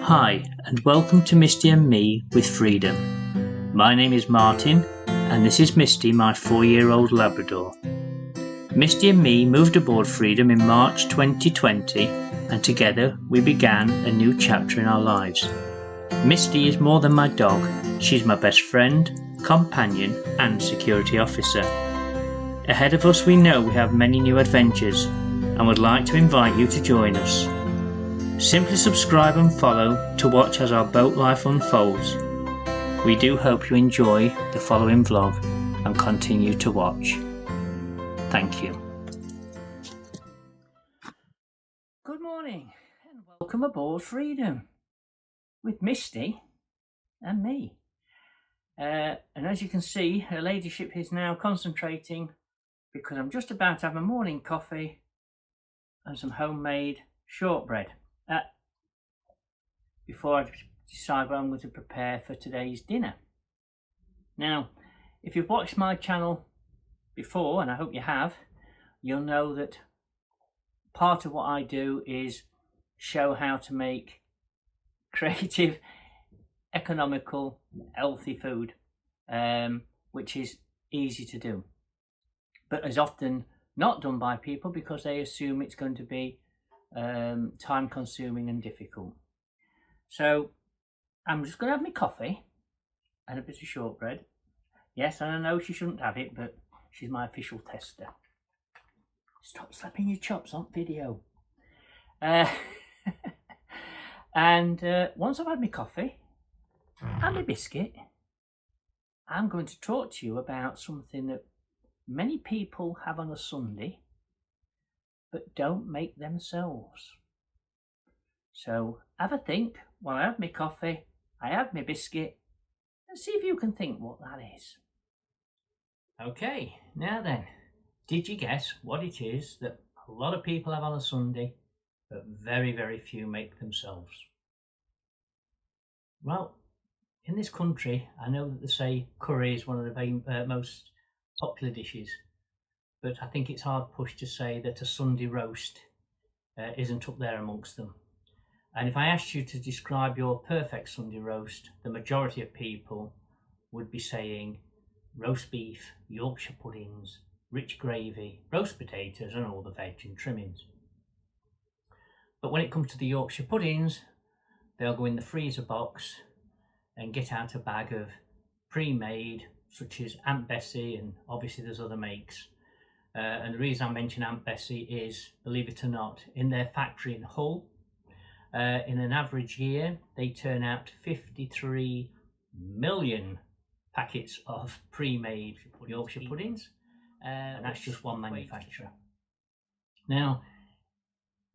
Hi, and welcome to Misty and Me with Freedom. My name is Martin, and this is Misty, my 4-year-old Labrador. Misty and Me moved aboard Freedom in March 2020, and together we began a new chapter in our lives. Misty is more than my dog, she's my best friend, companion, and security officer. Ahead of us we know we have many new adventures, and would like to invite you to join us. Simply subscribe and follow to watch as our boat life unfolds. We do hope you enjoy the following vlog and continue to watch. Thank you. Good morning and welcome aboard Freedom with Misty and me. And as you can see, her ladyship is now concentrating because I'm just about to have my morning coffee and some homemade shortbread. Before I decide what I'm going to prepare for today's dinner. Now, if you've watched my channel before, and I hope you have, you'll know that part of what I do is show how to make creative, economical, healthy food, which is easy to do, but is often not done by people because they assume it's going to be time consuming and difficult. So I'm just going to have my coffee and a bit of shortbread. Yes, and I know she shouldn't have it, but she's my official tester. Stop slapping your chops on video. And once I've had my coffee and my biscuit, I'm going to talk to you about something that many people have on a Sunday but don't make themselves. So have a think while I have my coffee, I have my biscuit, and see if you can think what that is. Okay, now then, did you guess what it is that a lot of people have on a Sunday, but very, very few make themselves? Well, in this country, I know that they say curry is one of the most popular dishes, but I think it's hard pushed to say that a Sunday roast isn't up there amongst them. And if I asked you to describe your perfect Sunday roast, the majority of people would be saying roast beef, Yorkshire puddings, rich gravy, roast potatoes and all the veg and trimmings. But when it comes to the Yorkshire puddings, they'll go in the freezer box and get out a bag of pre-made, such as Aunt Bessie, and obviously there's other makes. And the reason I mention Aunt Bessie is, believe it or not, in their factory in Hull, in an average year, they turn out 53 million packets of pre-made Yorkshire puddings, and that's just one manufacturer. Now,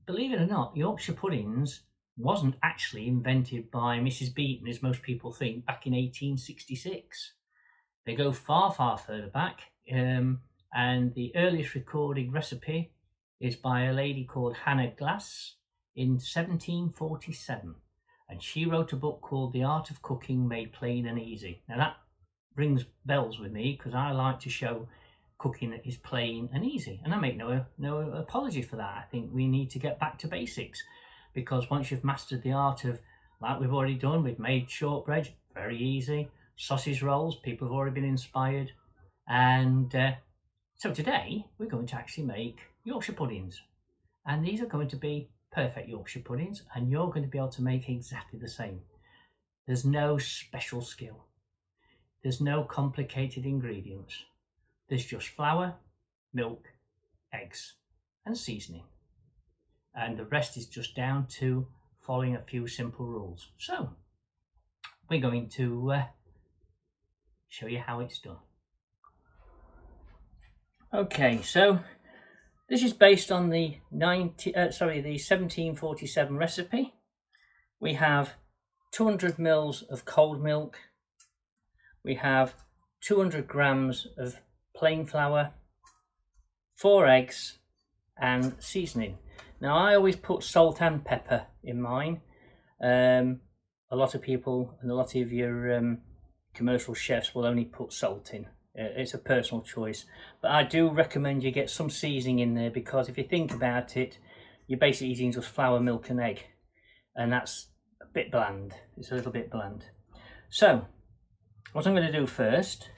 believe it or not, Yorkshire puddings wasn't actually invented by Mrs. Beeton, as most people think, back in 1866. They go far, far further back, and the earliest recorded recipe is by a lady called Hannah Glass, in 1747, and she wrote a book called The Art of Cooking Made Plain and Easy. Now that rings bells with me because I like to show cooking that is plain and easy, and I make no apology for that. I think we need to get back to basics, because once you've mastered the art of, like we've already done, we've made shortbread, very easy, sausage rolls, people have already been inspired, and so today we're going to actually make Yorkshire puddings, and these are going to be perfect Yorkshire puddings, and you're going to be able to make exactly the same. There's no special skill, there's no complicated ingredients, there's just flour, milk, eggs and seasoning, and the rest is just down to following a few simple rules. So we're going to show you how it's done. Okay, so this is based on the 1747 recipe. We have 200 mils of cold milk. We have 200 grams of plain flour, 4 eggs and seasoning. Now I always put salt and pepper in mine. A lot of people and a lot of your commercial chefs will only put salt in. It's a personal choice, but I do recommend you get some seasoning in there, because if you think about it, you're basically eating just flour, milk and egg, and that's bit bland. It's a little bit bland. So, what I'm going to do first,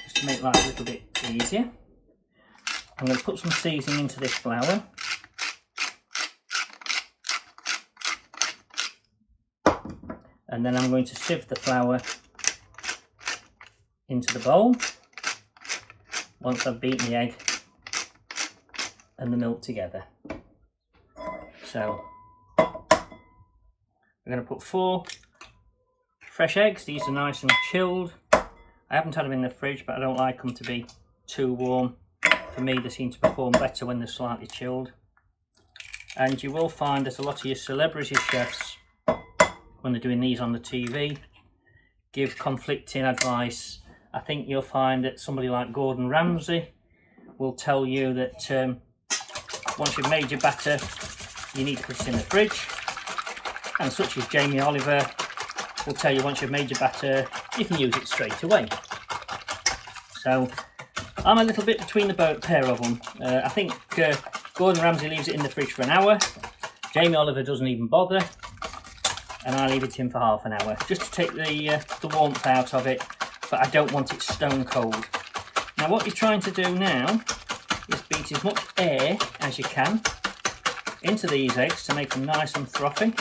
just to make life a little bit easier, I'm going to put some seasoning into this flour. And then I'm going to sieve the flour into the bowl once I've beaten the egg and the milk together. So I'm going to put 4 fresh eggs. These are nice and chilled. I haven't had them in the fridge, but I don't like them to be too warm. For me, they seem to perform better when they're slightly chilled. And you will find that a lot of your celebrity chefs, when they're doing these on the TV, give conflicting advice. I think you'll find that somebody like Gordon Ramsay will tell you that once you've made your batter, you need to put it in the fridge. And such as Jamie Oliver will tell you once you've made your batter, you can use it straight away. So I'm a little bit between the pair of them. I think Gordon Ramsay leaves it in the fridge for an hour. Jamie Oliver doesn't even bother. And I leave it in for half an hour, just to take the warmth out of it, but I don't want it stone cold. Now what you're trying to do now is beat as much air as you can into these eggs to make them nice and frothy,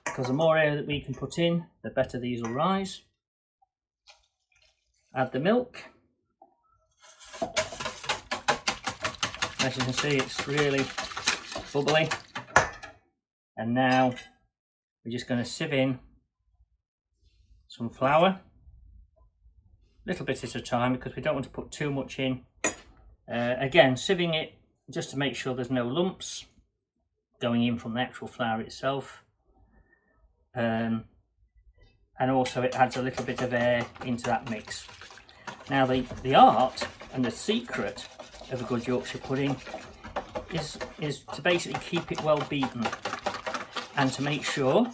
because the more air that we can put in, the better these will rise. Add the milk. As you can see, it's really bubbly. And now we're just going to sieve in some flour, a little bit at a time, because we don't want to put too much in. Again, sieving it just to make sure there's no lumps going in from the actual flour itself. And also it adds a little bit of air into that mix. Now the art and the secret of a good Yorkshire pudding is to basically keep it well beaten, and to make sure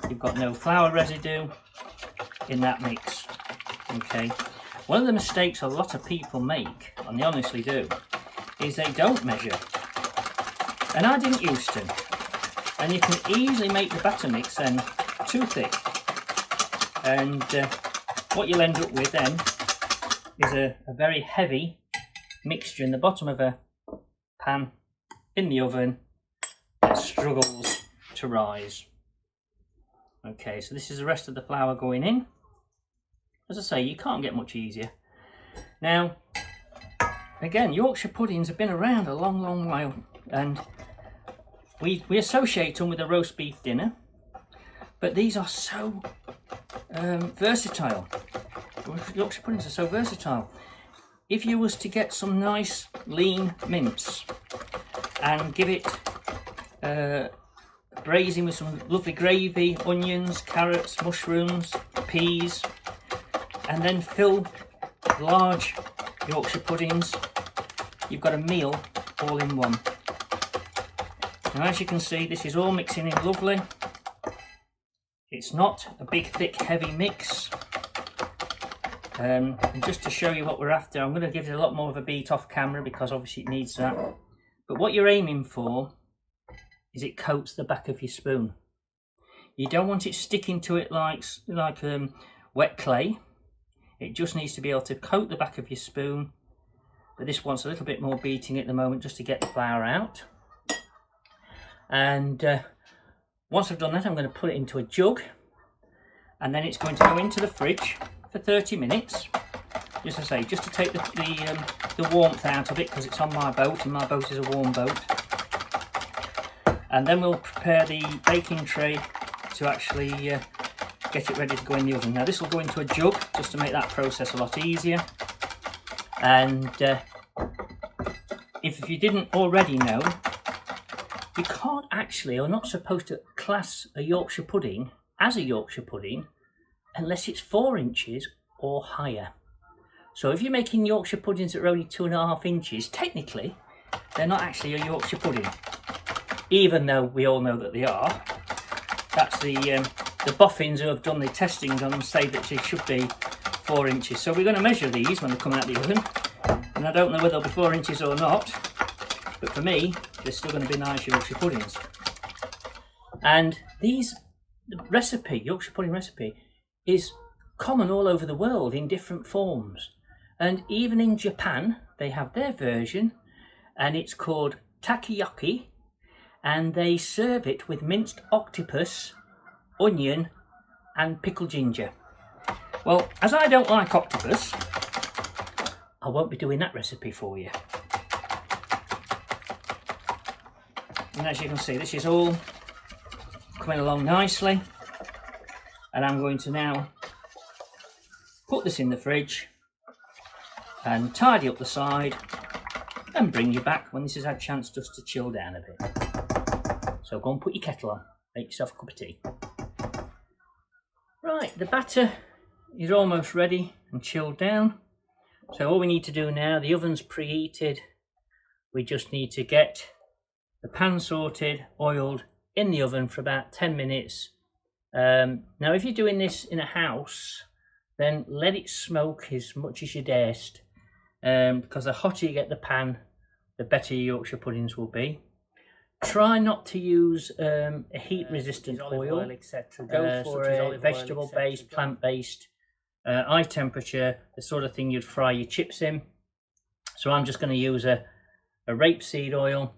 you've got no flour residue in that mix. Okay, one of the mistakes a lot of people make, and they honestly do, is they don't measure. And I didn't used to. And you can easily make the batter mix then too thick. And what you'll end up with then is a very heavy mixture in the bottom of a pan in the oven that struggles to rise. Okay, so this is the rest of the flour going in. As I say, you can't get much easier. Now, again, Yorkshire puddings have been around a long while, and we associate them with a roast beef dinner, but these are so versatile. Yorkshire puddings are so versatile. If you was to get some nice lean mince and give it braising with some lovely gravy, onions, carrots, mushrooms, peas, and then fill large Yorkshire puddings, you've got a meal all in one. Now, as you can see, this is all mixing in lovely. It's not a big, thick, heavy mix. And just to show you what we're after, I'm going to give it a lot more of a beat off camera, because obviously it needs that. But what you're aiming for is it coats the back of your spoon. You don't want it sticking to it like wet clay. It just needs to be able to coat the back of your spoon. But this wants a little bit more beating at the moment, just to get the flour out. And once I've done that, I'm going to put it into a jug, and then it's going to go into the fridge for 30 minutes. Just to say, just to take the warmth out of it, because it's on my boat, and my boat is a warm boat. And then we'll prepare the baking tray to actually get it ready to go in the oven. Now this will go into a jug, just to make that process a lot easier. And if you didn't already know, you can't actually, or not supposed to, class a Yorkshire pudding as a Yorkshire pudding unless it's 4 inches or higher. So if you're making Yorkshire puddings that are only 2.5 inches, technically they're not actually a Yorkshire pudding, even though we all know that they are. That's the boffins who have done the testings on them say that they should be 4 inches. So we're going to measure these when they come out of the oven, and I don't know whether they'll be 4 inches or not, but for me they're still going to be nice Yorkshire puddings. And the recipe, Yorkshire pudding recipe, is common all over the world in different forms. And even in Japan, they have their version, and it's called takoyaki, and they serve it with minced octopus, onion, and pickled ginger. Well, as I don't like octopus, I won't be doing that recipe for you. And as you can see, this is all coming along nicely, and I'm going to now put this in the fridge and tidy up the side and bring you back when this has had a chance just to chill down a bit. So go and put your kettle on, make yourself a cup of tea. Right, the batter is almost ready and chilled down. So all we need to do now, the oven's preheated, we just need to get the pan sorted, oiled, in the oven for about 10 minutes. Now if you're doing this in a house, then let it smoke as much as you darest, because the hotter you get the pan, the better your Yorkshire puddings will be. Try not to use a heat resistant oil, etc. Go for a vegetable based, plant based, high temperature, the sort of thing you'd fry your chips in. So I'm just going to use a rapeseed oil,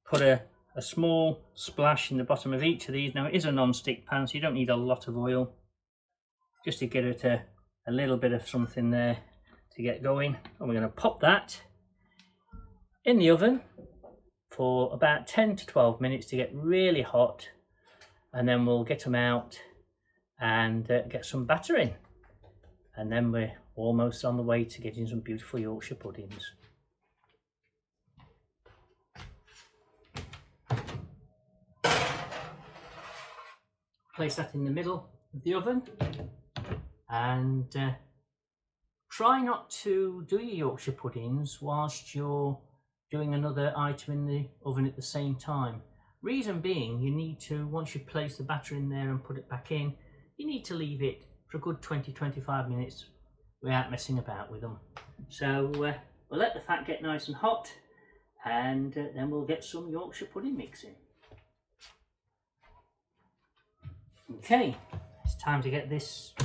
put a small splash in the bottom of each of these. Now it is a non-stick pan, so you don't need a lot of oil, just to get it a little bit of something there to get going. And we're going to pop that in the oven for about 10 to 12 minutes to get really hot, and then we'll get them out and get some batter in, and then we're almost on the way to getting some beautiful Yorkshire puddings. Place that in the middle of the oven, and try not to do your Yorkshire puddings whilst you're doing another item in the oven at the same time. Reason being, you need to, once you place the batter in there and put it back in, you need to leave it for a good 20-25 minutes without messing about with them. So we'll let the fat get nice and hot, and then we'll get some Yorkshire pudding mix in. Okay, it's time to get this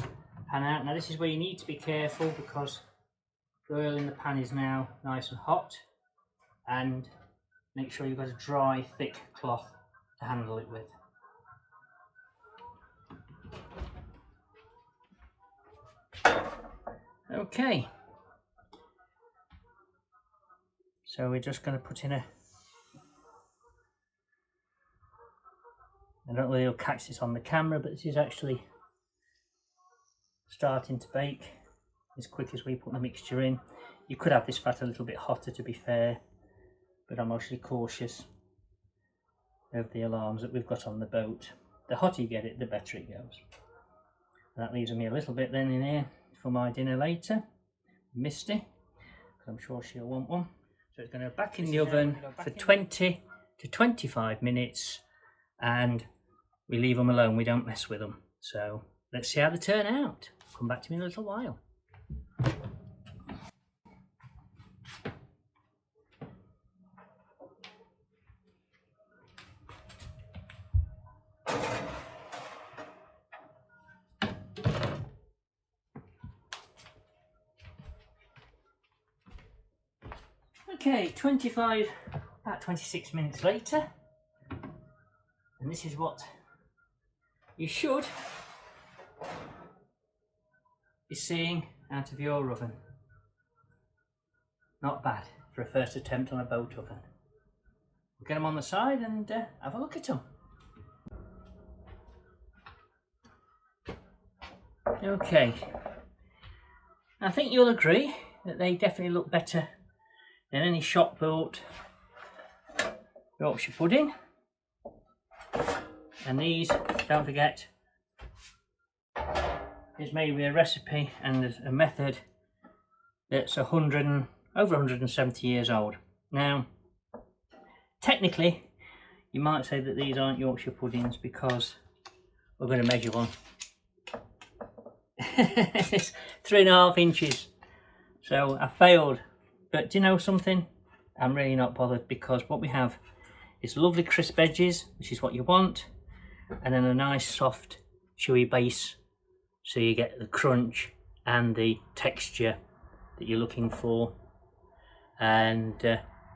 pan out. Now this is where you need to be careful, because the oil in the pan is now nice and hot, and make sure you've got a dry, thick cloth to handle it with. Okay, so we're just going to put in I don't know whether you'll catch this on the camera, but this is actually starting to bake as quick as we put the mixture in. You could have this fat a little bit hotter, to be fair, but I'm actually cautious of the alarms that we've got on the boat. The hotter you get it, the better it goes. And that leaves me a little bit then in here for my dinner later, Misty, because I'm sure she'll want one. So it's going to go back in the oven for 20 to 25 minutes, and we leave them alone, we don't mess with them. So let's see how they turn out. Come back to me in a little while. Okay, about 26 minutes later, and this is what you should be seeing out of your oven. Not bad for a first attempt on a boat oven. We'll get them on the side and have a look at them. Okay, I think you'll agree that they definitely look better than any shop bought Yorkshire pudding. And these, don't forget, is made with a recipe and a method that's over 170 years old. Now, technically, you might say that these aren't Yorkshire puddings because we're going to measure one. It's 3.5 inches. So I failed. But do you know something? I'm really not bothered, because what we have is lovely crisp edges, which is what you want. and then a nice soft chewy base, so you get the crunch and the texture that you're looking for. And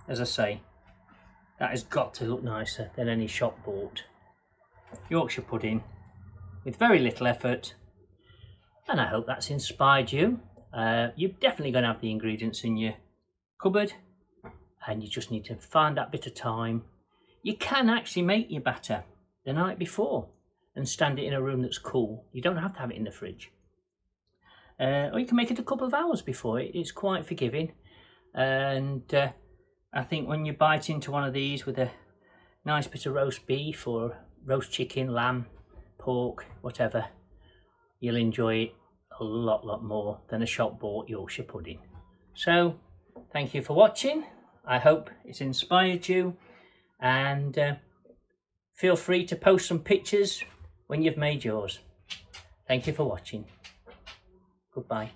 as I say, that has got to look nicer than any shop bought Yorkshire pudding with very little effort. And I hope that's inspired you. You're definitely going to have the ingredients in your cupboard, and you just need to find that bit of time. You can actually make your batter the night before and stand it in a room that's cool. You don't have to have it in the fridge. Or you can make it a couple of hours before. It's quite forgiving. And I think when you bite into one of these with a nice bit of roast beef or roast chicken, lamb, pork, whatever, you'll enjoy it a lot more than a shop bought Yorkshire pudding. So thank you for watching. I hope it's inspired you, and feel free to post some pictures when you've made yours. Thank you for watching. Goodbye.